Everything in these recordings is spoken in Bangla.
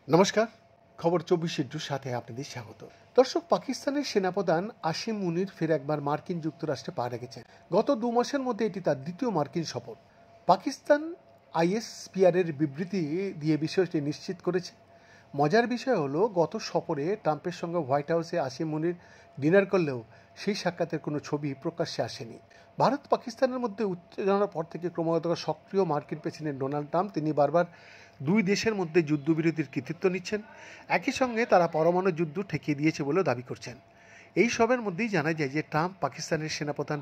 নমস্কার, খবর 24 ইন্টুর সাথে আপনাদের স্বাগত। দর্শক, পাকিস্তানের সেনাপ্রধান আসিম মুনির ফের একবার মার্কিন যুক্তরাষ্ট্রে পা রেখেছেন। গত 2 মাসের মধ্যে এটি তার দ্বিতীয় মার্কিন সফর। পাকিস্তান আইএসপিআরের বিবৃতি দিয়ে বিষয়টি নিশ্চিত করেছে। মজার বিষয় হলো, গত সফরে ট্রাম্পের সঙ্গে হোয়াইট হাউসে আসিম মুনির ডিনার করলেও সেই সাক্ষাতের কোনো ছবি প্রকাশ্যে আসেনি। ভারত পাকিস্তানের মধ্যে উত্তেজনার পর থেকে ক্রমাগত সক্রিয় মার্কিন প্রেসিডেন্ট ডোনাল্ড ট্রাম্প তিনি বারবার দুই দেশের মধ্যে যুদ্ধবিরতির কৃতিত্ব নিচ্ছেন। একই সঙ্গে তারা পরমাণু যুদ্ধ ঠেকিয়ে দিয়েছে বলেও দাবি করছেন। এই সবের মধ্যেই জানা যায় যে ট্রাম্প পাকিস্তানের সেনাপ্রধান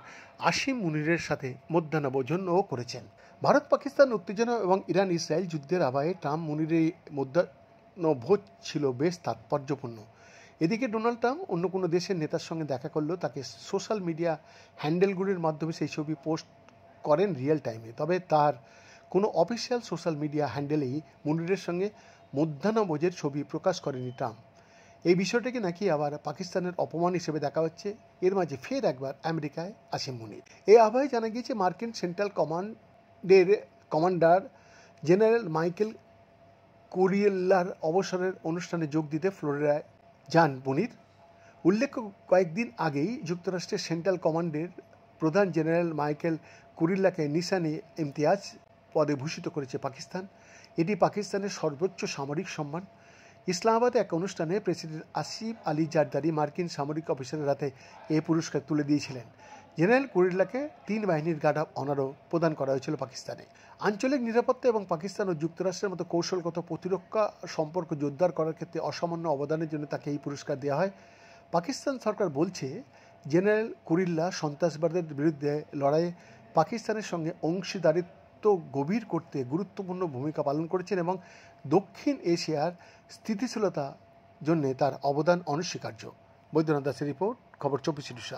আসিম মুনিরের সাথে মধ্যাহ্নভোজনও করেছেন। ভারত পাকিস্তান উত্তেজনা এবং ইরান ইসরায়েল যুদ্ধের আবহে ট্রাম্প মুনিরের মধ্যাহ্নভোজ ছিল বেশ তাৎপর্যপূর্ণ। এদিকে ডোনাল্ড ট্রাম্প অন্য কোনো দেশের নেতার সঙ্গে দেখা করলেও তাকে সোশ্যাল মিডিয়া হ্যান্ডেলগুলির মাধ্যমে সেই ছবি পোস্ট করেন রিয়েল টাইমে। তবে তার কোনো অফিসিয়াল সোশ্যাল মিডিয়া হ্যান্ডেলেই মুনিরের সঙ্গে মধ্যাহ্নভোজের ছবি প্রকাশ করেনি ট্রাম্প। এই বিষয়টাকে নাকি আবার পাকিস্তানের অপমান হিসেবে দেখা হচ্ছে। এর মাঝে ফের একবার আমেরিকায় আসেন মুনির। এই আবহে জানা গিয়েছে মার্কিন সেন্ট্রাল কমান্ডের কমান্ডার জেনারেল মাইকেল কুরিয়েল্লার অবসরের অনুষ্ঠানে যোগ দিতে ফ্লোরিডায় যান মুনির। উল্লেখ্য, কয়েকদিন আগেই যুক্তরাষ্ট্রের সেন্ট্রাল কমান্ডের প্রধান জেনারেল মাইকেল কুরিল্লাকে নিশানে ইমতিয়াজ পদে ভূষিত করেছে পাকিস্তান। এটি পাকিস্তানের সর্বোচ্চ সামরিক সম্মান। ইসলামাবাদে এক অনুষ্ঠানে প্রেসিডেন্ট আসিফ আলী জারদারি মার্কিন সামরিক অফিসারের হাতে এই পুরস্কার তুলে দিয়েছিলেন। জেনারেল কুরিল্লাকে 3 বাহিনীর গার্ড অফ অনারও প্রদান করা হয়েছিল পাকিস্তানে। আঞ্চলিক নিরাপত্তা এবং পাকিস্তান ও যুক্তরাষ্ট্রের মতো কৌশলগত প্রতিরক্ষা সম্পর্ক জোরদার করার ক্ষেত্রে অসামান্য অবদানের জন্য তাকে এই পুরস্কার দেওয়া হয়। পাকিস্তান সরকার বলছে, জেনারেল কুরিল্লা সন্ত্রাসবাদের বিরুদ্ধে লড়াইয়ে পাকিস্তানের সঙ্গে অংশীদারিত্ব গভীর করতে গুরুত্বপূর্ণ ভূমিকা পালন করেছেন এবং দক্ষিণ এশিয়ার স্থিতিশীলতার জন্য তার অবদান অনস্বীকার্য। বৈদ্যনাথ দাসের রিপোর্ট, খবর 24 ইন্টু 7।